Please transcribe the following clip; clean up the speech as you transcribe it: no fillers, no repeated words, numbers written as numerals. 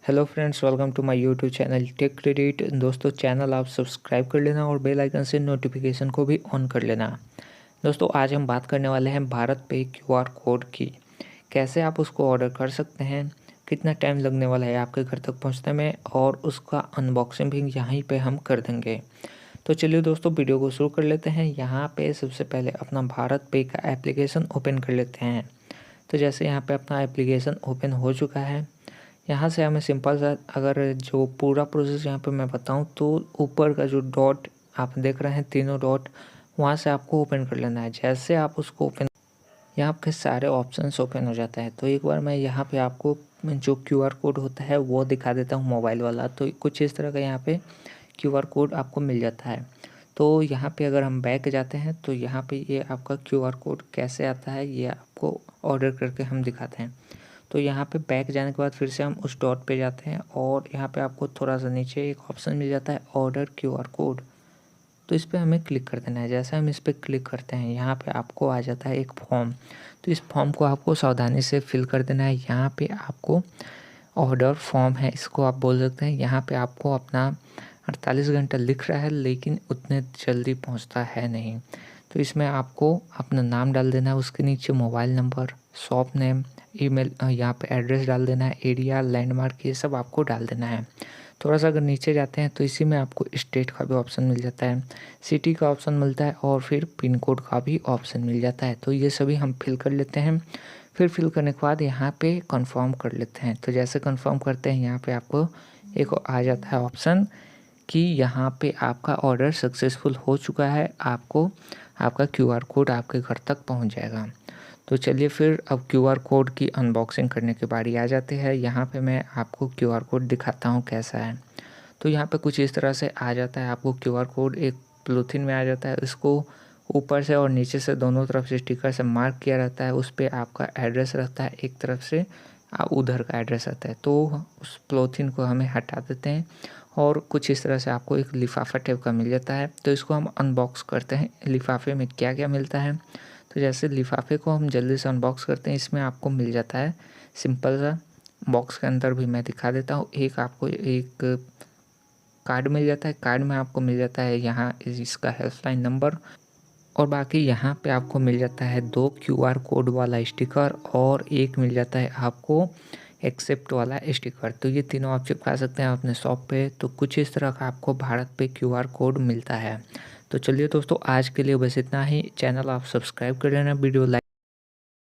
Hello friends, welcome to my YouTube channel tech credit. दोस्तों, channel आप subscribe कर लेना और बेल आइकन से नोटिफिकेशन को भी ऑन कर लेना। दोस्तों, आज हम बात करने वाले हैं भारत पे क्यूआर कोड की। कैसे आप उसको ऑर्डर कर सकते हैं, कितना टाइम लगने वाला है आपके घर तक पहुंचने में, और उसका अनबॉक्सिंग भी यहीं पे हम कर देंगे। तो चलिए दोस्तों, वीडियो को शुरू कर लेते हैं। यहाँ पे सबसे पहले अपना भारत पे का एप्लीकेशन ओपन कर लेते हैं। तो जैसे यहाँ पे अपना एप्लीकेशन ओपन हो चुका है, यहाँ से हमें सिंपल सा, अगर जो पूरा प्रोसेस यहाँ पे मैं बताऊँ तो ऊपर का जो डॉट आप देख रहे हैं, तीनों डॉट, वहाँ से आपको ओपन कर लेना है। जैसे आप उसको ओपन, यहाँ आपके सारे ऑप्शंस ओपन हो जाता है। तो एक बार मैं यहाँ पे आपको जो क्यूआर कोड होता है वो दिखा देता हूँ, मोबाइल वाला। तो कुछ इस तरह का यहाँ पे क्यूआर कोड आपको मिल जाता है। तो यहाँ पे अगर हम बैक जाते हैं तो यहाँ पे ये आपका क्यूआर कोड कैसे आता है ये आपको ऑर्डर करके हम दिखाते हैं। तो यहाँ पे बैक जाने के बाद फिर से हम उस डॉट पे जाते हैं और यहाँ पे आपको थोड़ा सा नीचे एक ऑप्शन मिल जाता है ऑर्डर क्यूआर कोड। तो इस पर हमें क्लिक कर देना है। जैसे हम इस पर क्लिक करते हैं, यहाँ पे आपको आ जाता है एक फॉर्म। तो इस फॉर्म को आपको सावधानी से फिल कर देना है। यहाँ पे आपको ऑर्डर फॉर्म है, इसको आप बोल सकते हैं। यहाँ पे आपको अपना 48 घंटा लिख रहा है, लेकिन उतने जल्दी पहुँचता है नहीं। तो इसमें आपको अपना नाम डाल देना है, उसके नीचे mobile number, shop name, email, यहाँ पे एड्रेस डाल देना है, एरिया, लैंडमार्क, ये सब आपको डाल देना है। थोड़ा सा अगर नीचे जाते हैं तो इसी में आपको स्टेट का भी ऑप्शन मिल जाता है, सिटी का ऑप्शन मिलता है, और फिर पिन कोड का भी ऑप्शन मिल जाता है। तो ये सभी हम फिल कर लेते हैं। फिर फिल करने के बाद यहाँ पे कंफर्म कर लेते हैं। तो जैसे कंफर्म करते हैं, यहाँ पे आपको एक आ जाता है ऑप्शन कि यहाँ पे आपका ऑर्डर सक्सेसफुल हो चुका है, आपको आपका क्यूआर कोड आपके घर तक पहुँच जाएगा। तो चलिए फिर अब क्यूआर कोड की अनबॉक्सिंग करने की बारी आ जाती है। यहाँ पे मैं आपको क्यूआर कोड दिखाता हूँ कैसा है। तो यहाँ पे कुछ इस तरह से आ जाता है। आपको क्यूआर कोड एक पॉलीथीन में आ जाता है। इसको ऊपर से और नीचे से दोनों तरफ से स्टिकर से मार्क किया रहता है। उस पर आपका एड्रेस रहता है, एक तरफ से उधर का एड्रेस रहता है। तो उस पॉलीथीन को हमें हटा देते हैं और कुछ इस तरह से आपको एक लिफाफा टाइप का मिल जाता है। तो इसको हम अनबॉक्स करते हैं, लिफाफे में क्या क्या मिलता है। तो जैसे लिफाफे को हम जल्दी से अनबॉक्स करते हैं, इसमें आपको मिल जाता है सिंपल सा, बॉक्स के अंदर भी मैं दिखा देता हूँ। एक आपको एक कार्ड मिल जाता है। कार्ड में आपको मिल जाता है यहाँ इसका हेल्पलाइन नंबर, और बाकी यहाँ पे आपको मिल जाता है 2 क्यूआर कोड वाला स्टिकर, और एक मिल जाता है आपको एक्सेप्ट वाला स्टिकर। तो ये तीनों आप चिपका सकते हैं अपने शॉप पे। तो कुछ इस तरह का आपको भारत पे क्यूआर कोड मिलता है। तो चलिए दोस्तों, आज के लिए बस इतना ही। चैनल आप सब्सक्राइब कर लेना, वीडियो लाइक